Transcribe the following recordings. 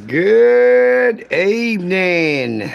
Good evening.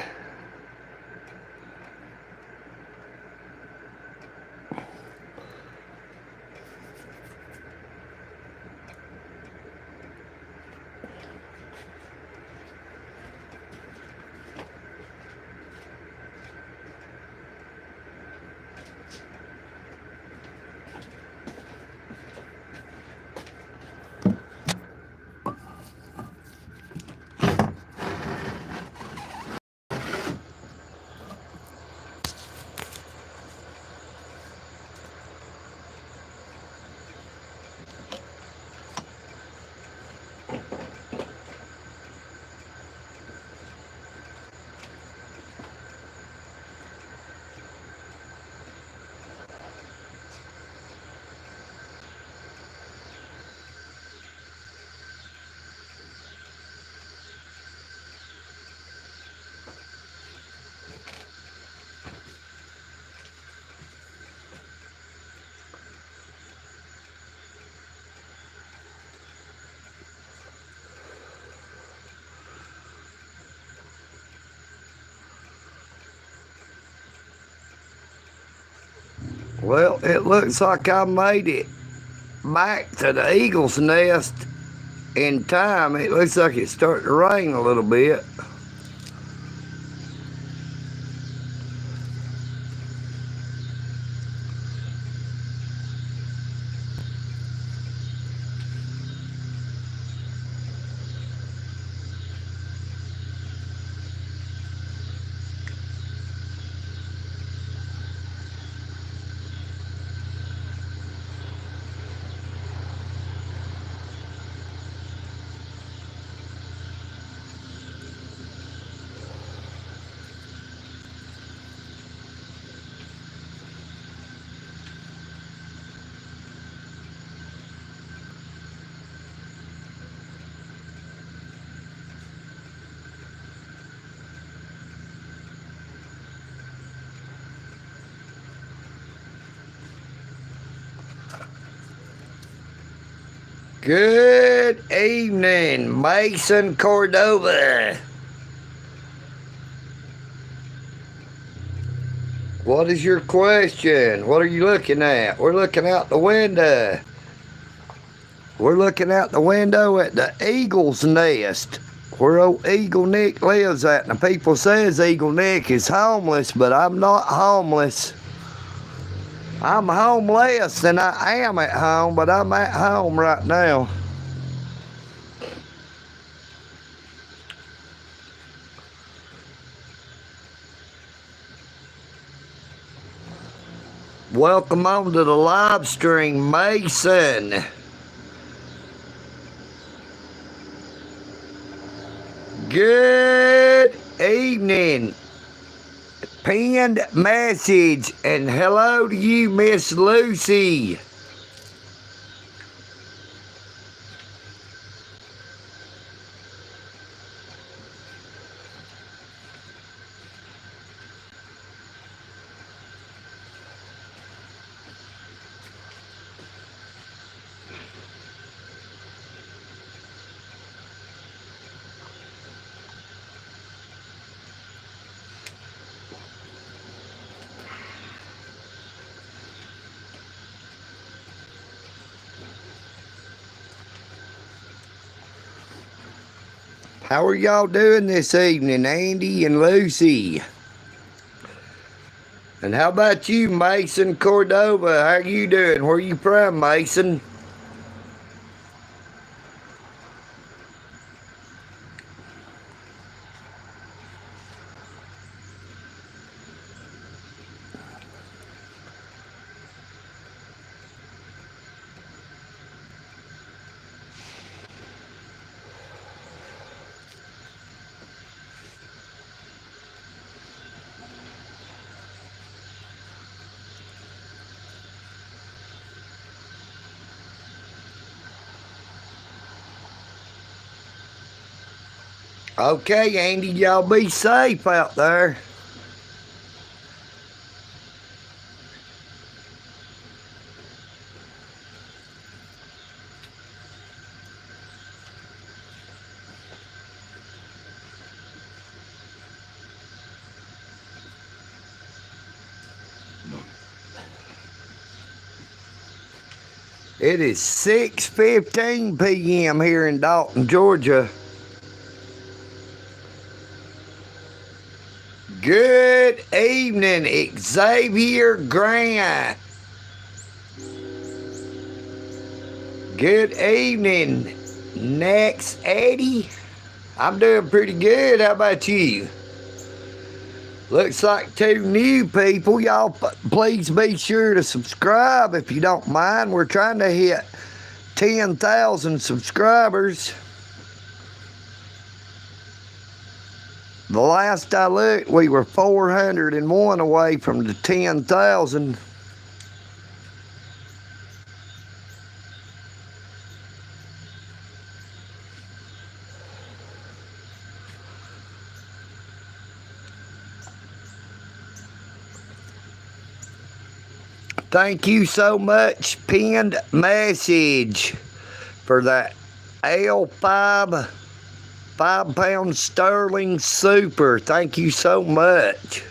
Well, it looks like I made it back to the eagle's nest in time. It looks like it's starting to rain a little bit. Good evening, Mason Cordova. What is your question? What are you looking at? We're looking out the window. We're looking out the window at the eagle's nest where old EagleNick lives at. And the people says EagleNick is homeless, but I'm not homeless. I'm homeless and I am at home, but I'm at home right now. Welcome on to the live stream, Mason. Good evening. Pinned message, and hello to you, Miss Lucy. How are y'all doing this evening, Andy and Lucy? And how about you, Mason Cordova? How are you doing? Where you from, Mason? Okay, Andy, y'all be safe out there. It is 6:15 p.m. here in Dalton, Georgia. Good evening, Xavier Grant. Good evening, Next Eddie. I'm doing pretty good. How about you? Looks like 2 new people. Y'all please be sure to subscribe if you don't mind. We're trying to hit 10,000 subscribers. The last I looked, we were 401 away from the 10,000. Thank you so much, pinned message, for that L5 5-pound sterling super. Thank you so much.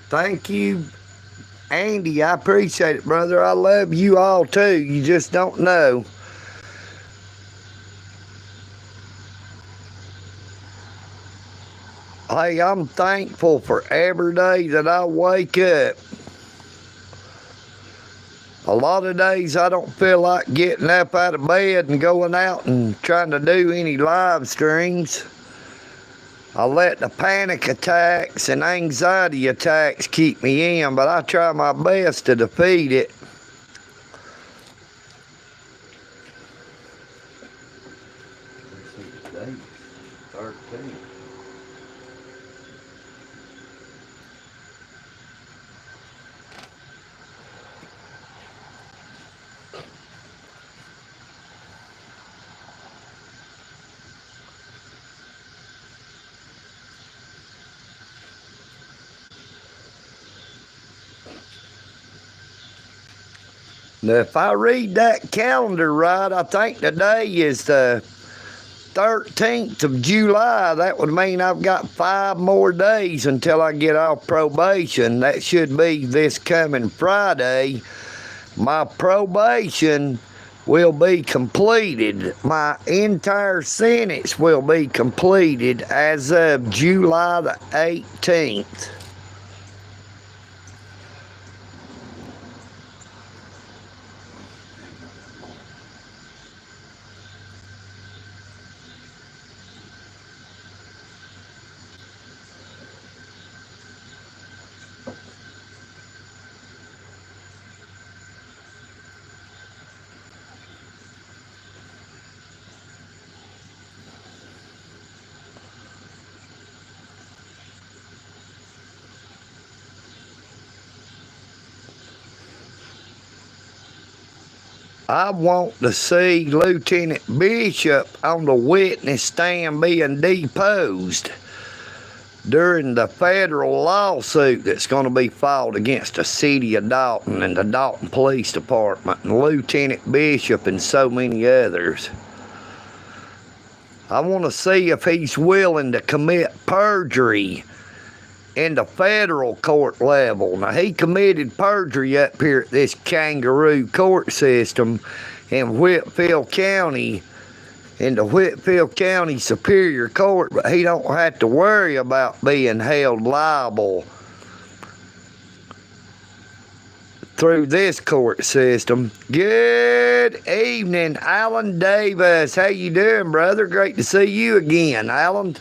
Thank you, Andy. I appreciate it, brother. I love you all too. You just don't know. Hey, I'm thankful for every day that I wake up. A lot of days I don't feel like getting up out of bed and going out and trying to do any live streams. I let the panic attacks and anxiety attacks keep me in, but I try my best to defeat it. Now, if I read that calendar right, I think today is the 13th of July. That would mean I've got 5 more days until I get off probation. That should be this coming Friday. My probation will be completed. My entire sentence will be completed as of July the 18th. I want to see Lieutenant Bishop on the witness stand being deposed during the federal lawsuit that's going to be filed against the city of Dalton and the Dalton Police Department and Lieutenant Bishop and so many others. I want to see if he's willing to commit perjury in the federal court level. Now, he committed perjury up here at this kangaroo court system in Whitfield County, in the Whitfield County Superior Court, but he don't have to worry about being held liable through this court system. Good evening, Alan Davis. How you doing, brother? Great to see you again, Alan.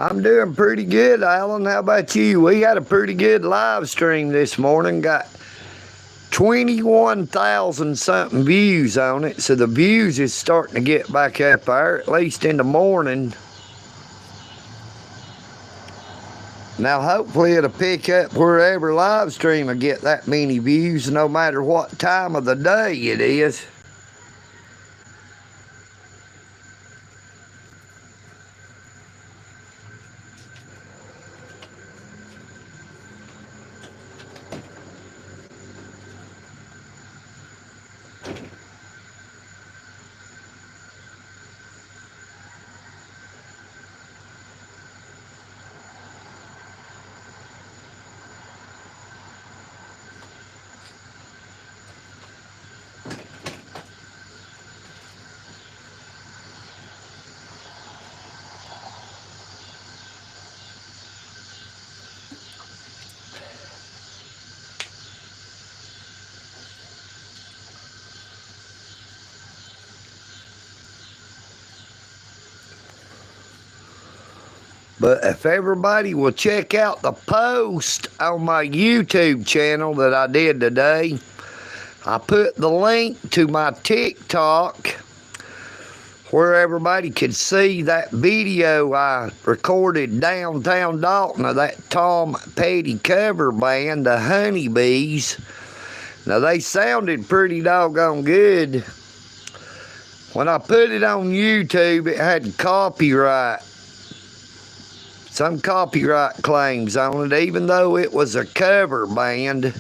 I'm doing pretty good, Alan. How about you? We had a pretty good live stream this morning. Got 21,000 something views on it. So the views is starting to get back up there, at least in the morning. Now hopefully it'll pick up wherever live stream will get that many views, no matter what time of the day it is. But if everybody will check out the post on my YouTube channel that I did today, I put the link to my TikTok where everybody could see that video I recorded downtown Dalton of that Tom Petty cover band, the Honeybees. Now they sounded pretty doggone good. When I put it on YouTube, it had some copyright claims on it, even though it was a cover band.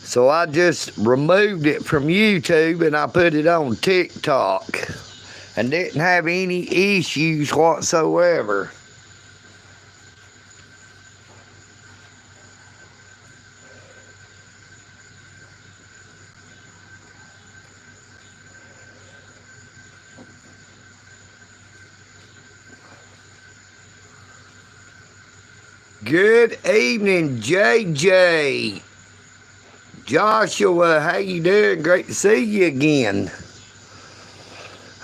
So I just removed it from YouTube and I put it on TikTok and didn't have any issues whatsoever. Good evening, JJ. Joshua, how you doing? Great to see you again.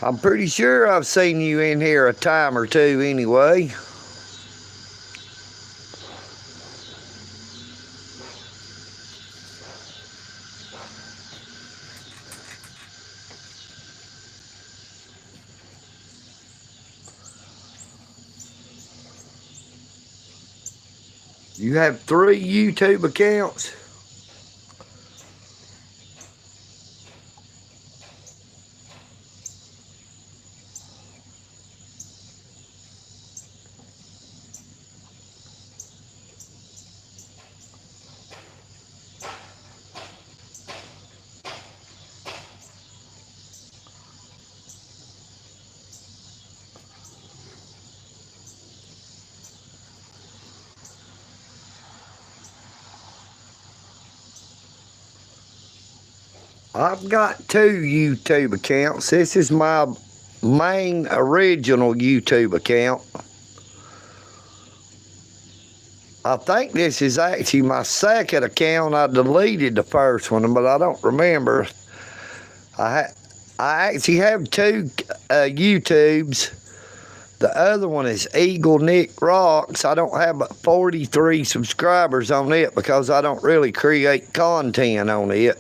I'm pretty sure I've seen you in here a time or two anyway. You have 3 YouTube accounts? I've got 2 YouTube accounts. This is my main original YouTube account. I think this is actually my second account. I deleted the first one, but I don't remember. I actually have 2 YouTubes. The other one is EagleNick Rocks. I don't have but 43 subscribers on it because I don't really create content on it.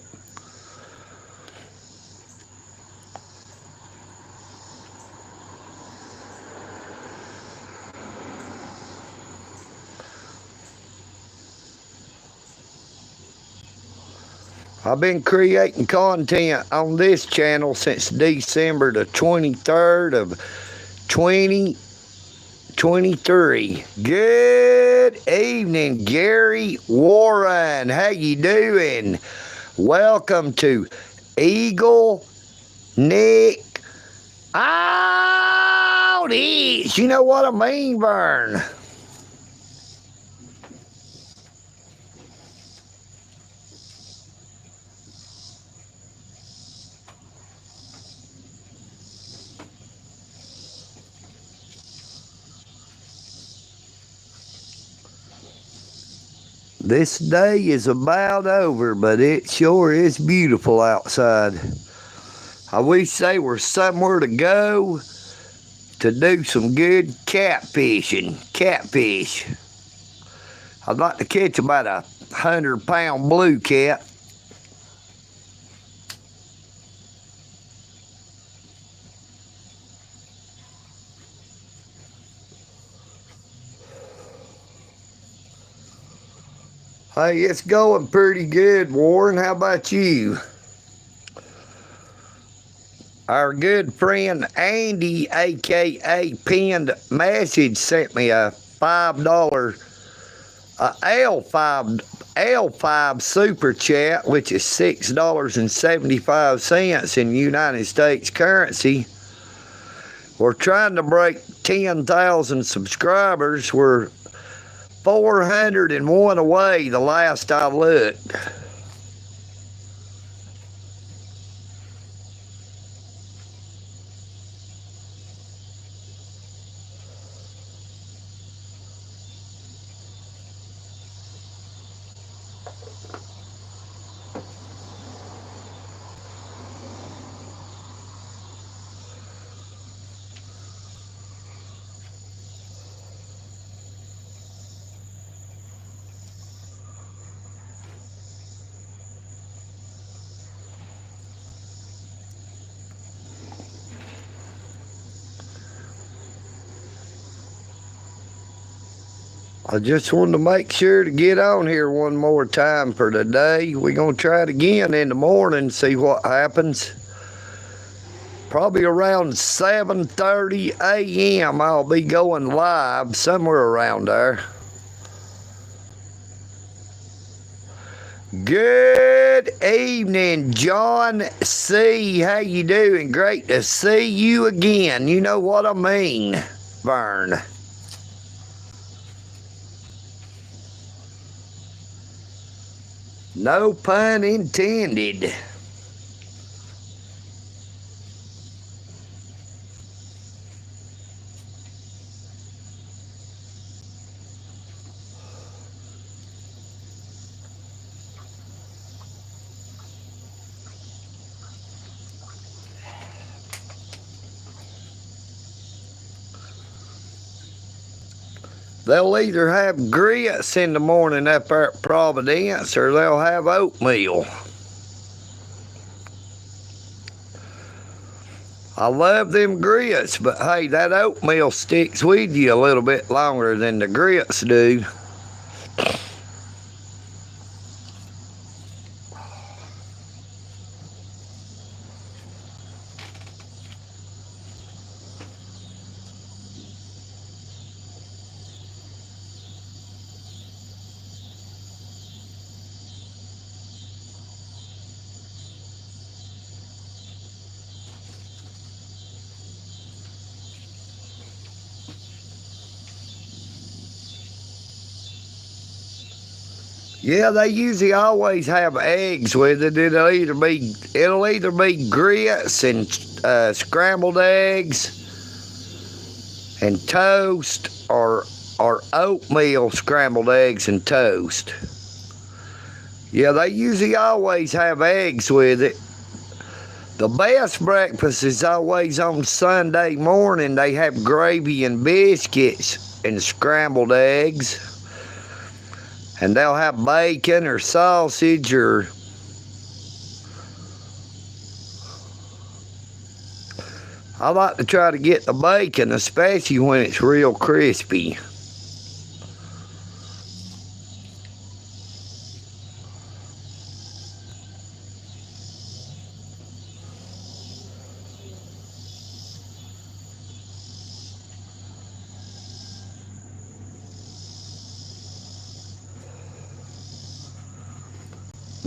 I've been creating content on this channel since December the 23rd of 2023. Good evening, Gary Warren. How you doing? Welcome to EagleNick. Oh, this. You know what I mean, Vern? This day is about over, but it sure is beautiful outside. I wish there were somewhere to go to do some good catfishing. Catfish. I'd like to catch about 100-pound blue cat. Hey, it's going pretty good, Warren. How about you? Our good friend Andy, a.k.a. Pinned Message, sent me a $5 L5 super chat, which is $6.75 in United States currency. We're trying to break 10,000 subscribers. We're 401 away the last I looked. I just wanted to make sure to get on here one more time for today. We're going to try it again in the morning, see what happens. Probably around 7:30 a.m. I'll be going live, somewhere around there. Good evening, John C. How you doing? Great to see you again. You know what I mean, Vern. No pun intended. They'll either have grits in the morning up there at Providence, or they'll have oatmeal. I love them grits, but hey, that oatmeal sticks with you a little bit longer than the grits do. Yeah, they usually always have eggs with it. It'll either be grits and scrambled eggs and toast, or oatmeal scrambled eggs and toast. Yeah, they usually always have eggs with it. The best breakfast is always on Sunday morning. They have gravy and biscuits and scrambled eggs. And they'll have bacon or sausage or... I like to try to get the bacon, especially when it's real crispy.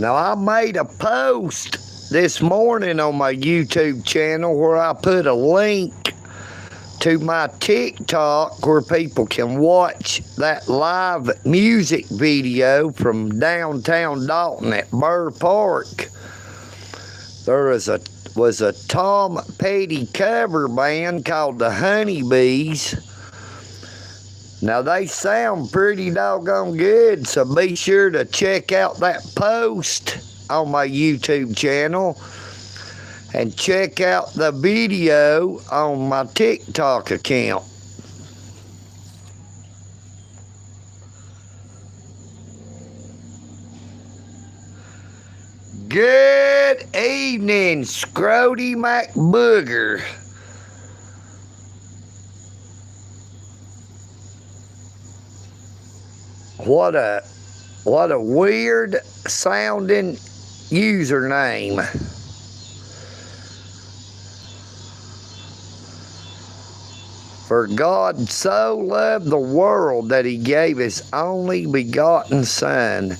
Now, I made a post this morning on my YouTube channel where I put a link to my TikTok where people can watch that live music video from downtown Dalton at Burr Park. There was a Tom Petty cover band called the Honeybees. Now, they sound pretty doggone good, so be sure to check out that post on my YouTube channel and check out the video on my TikTok account. Good evening, Scrody McBooger. What a weird sounding username. For God so loved the world that he gave his only begotten Son,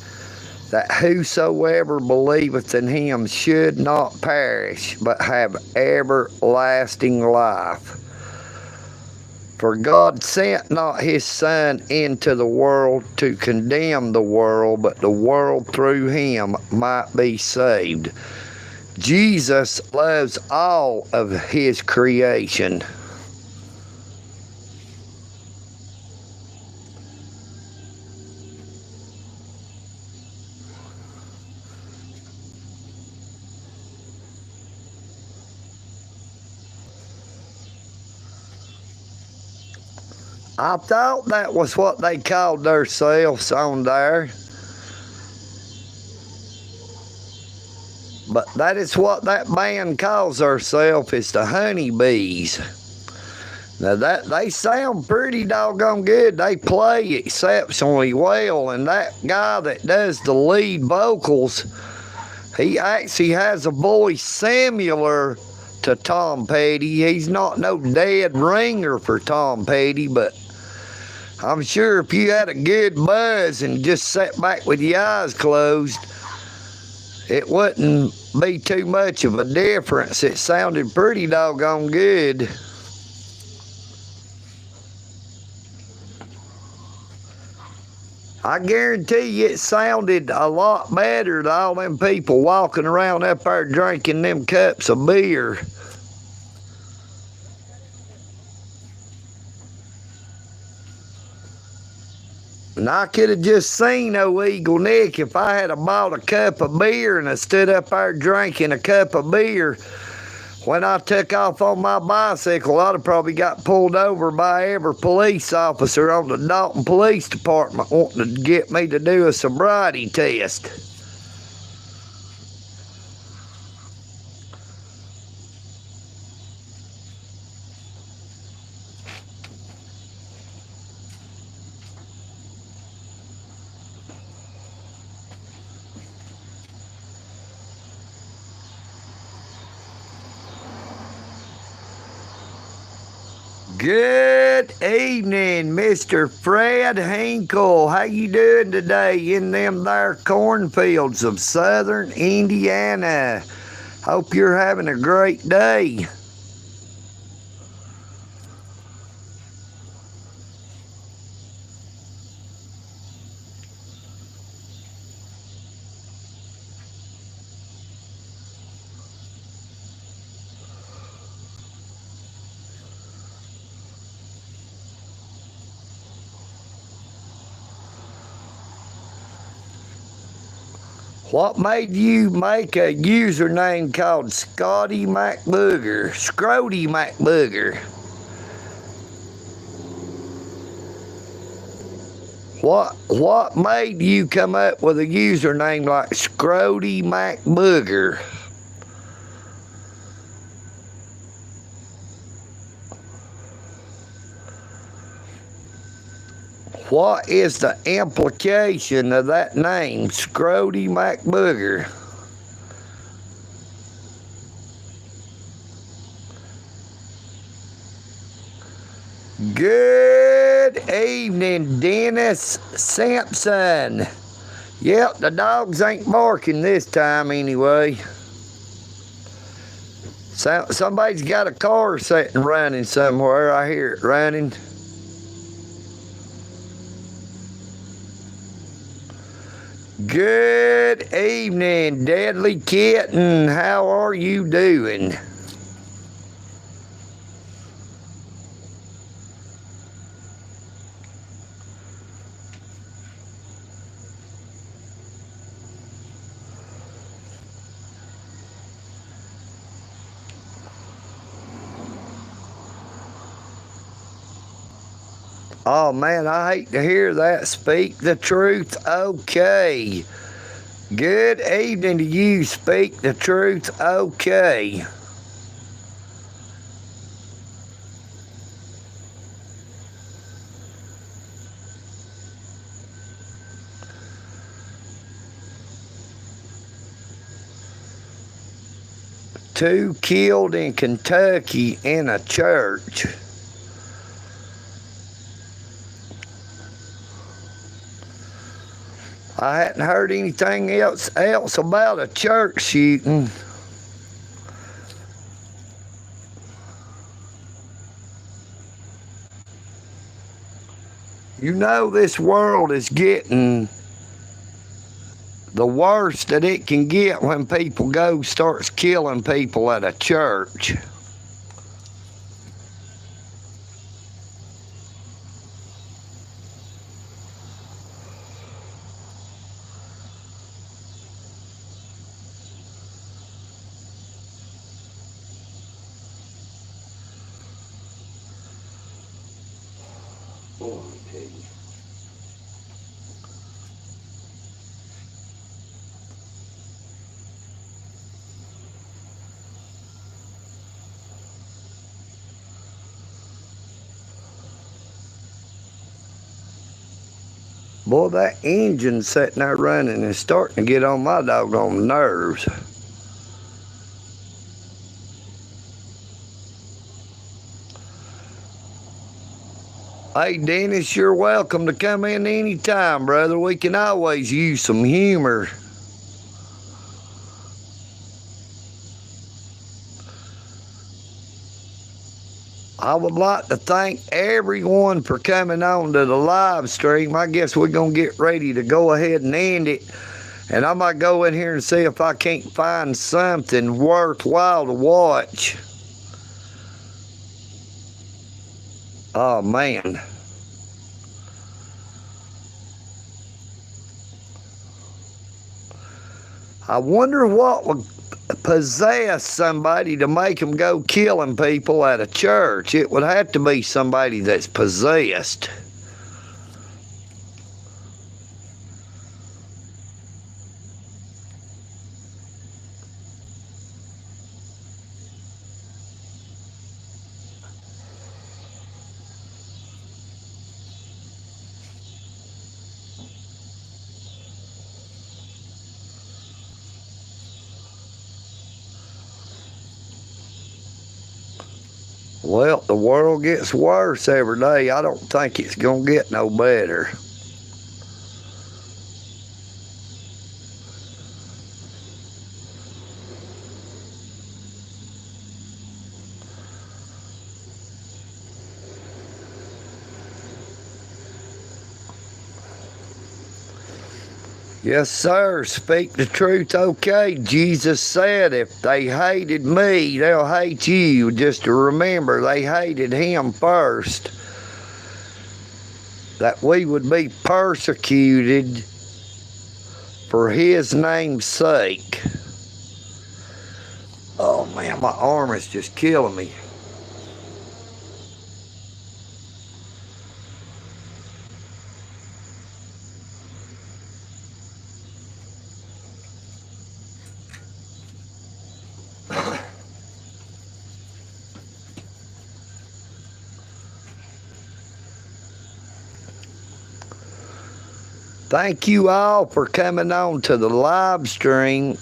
that whosoever believeth in him should not perish, but have everlasting life. For God sent not his Son into the world to condemn the world, but the world through him might be saved. Jesus loves all of his creation. I thought that was what they called themselves on there. But that is what that band calls themselves, is the Honeybees. Now they sound pretty doggone good. They play exceptionally well, and that guy that does the lead vocals, he actually has a voice similar to Tom Petty. He's not no dead ringer for Tom Petty, but I'm sure if you had a good buzz and just sat back with your eyes closed, it wouldn't be too much of a difference. It sounded pretty doggone good. I guarantee you it sounded a lot better to all them people walking around up there drinking them cups of beer. And I could have just seen old EagleNick if I had bought a cup of beer and I stood up there drinking a cup of beer. When I took off on my bicycle, I'd have probably got pulled over by every police officer on the Dalton Police Department wanting to get me to do a sobriety test. Good evening, Mr. Fred Hinkle. How you doing today in them there cornfields of southern Indiana? Hope you're having a great day. What made you make a username called Scotty McBooger? Scrody McBooger. What made you come up with a username like Scrody McBooger? What is the implication of that name, Scrody McBooger? Good evening, Dennis Sampson. Yep, the dogs ain't barking this time anyway. Somebody's got a car sitting running somewhere. I hear it running. Good evening, Deadly Kitten. How are you doing? Oh man, I hate to hear that. Speak the truth. Okay. Good evening to you. Speak the truth. Okay. Two killed in Kentucky in a church. I hadn't heard anything else about a church shooting. You know, this world is getting the worst that it can get when people starts killing people at a church. Boy, I tell you. Boy, that engine sitting there running is starting to get on my doggone nerves. Hey, Dennis, you're welcome to come in anytime, brother. We can always use some humor. I would like to thank everyone for coming on to the live stream. I guess we're going to get ready to go ahead and end it. And I might go in here and see if I can't find something worthwhile to watch. Oh, man. I wonder what would possess somebody to make them go killing people at a church. It would have to be somebody that's possessed. Well, the world gets worse every day. I don't think it's going to get no better. Yes, sir. Speak the truth. Okay. Jesus said if they hated me, they'll hate you. Just to remember, they hated him first. That we would be persecuted for his name's sake. Oh, man, my arm is just killing me. Thank you all for coming on to the live stream.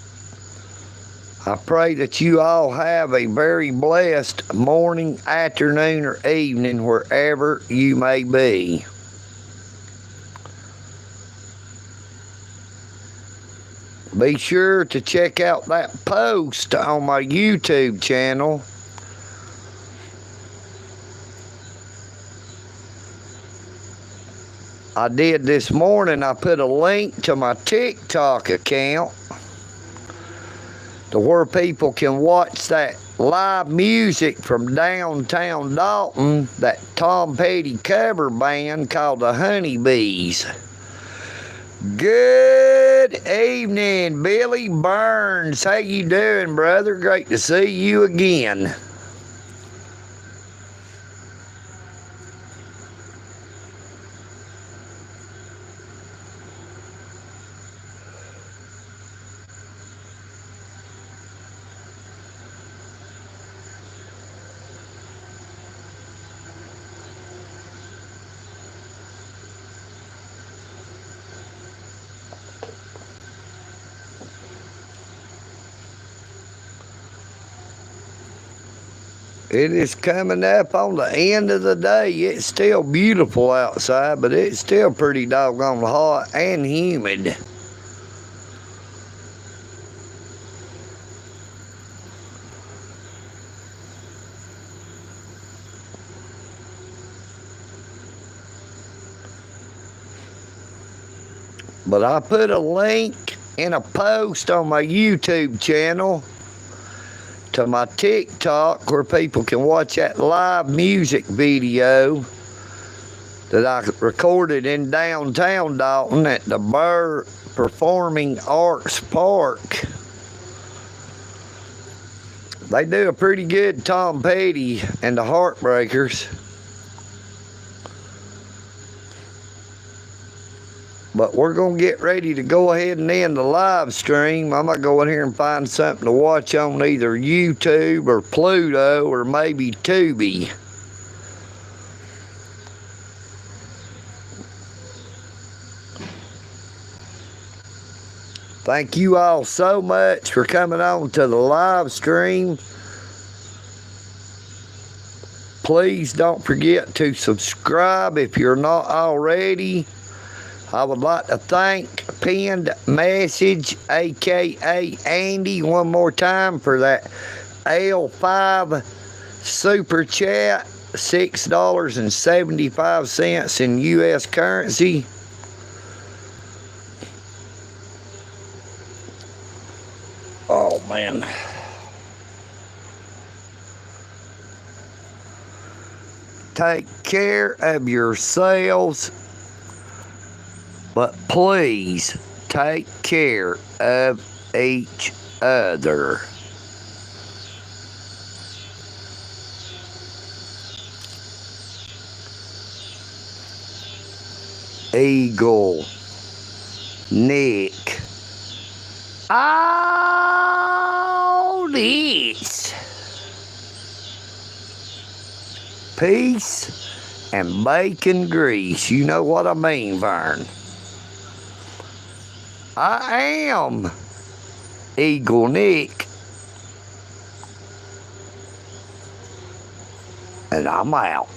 I pray that you all have a very blessed morning, afternoon, or evening, wherever you may be. Be sure to check out that post on my YouTube channel. I did this morning. I put a link to my TikTok account to where people can watch that live music from downtown Dalton, that Tom Petty cover band called the Honeybees. Good evening, Billy Burns. How you doing, brother? Great to see you again. It is coming up on the end of the day. It's still beautiful outside, but it's still pretty doggone hot and humid. But I put a link in a post on my YouTube channel to my TikTok where people can watch that live music video that I recorded in downtown Dalton at the Burr Performing Arts Park. They do a pretty good Tom Petty and the Heartbreakers. But we're going to get ready to go ahead and end the live stream. I'm going to go in here and find something to watch on either YouTube or Pluto or maybe Tubi. Thank you all so much for coming on to the live stream. Please don't forget to subscribe if you're not already. I would like to thank Pinned Message, a.k.a. Andy, one more time for that L5 Super Chat, $6.75 in U.S. currency. Oh, man. Take care of yourselves. But please take care of each other. EagleNick. All this. Peace and bacon grease. You know what I mean, Vern. I am EagleNick, and I'm out.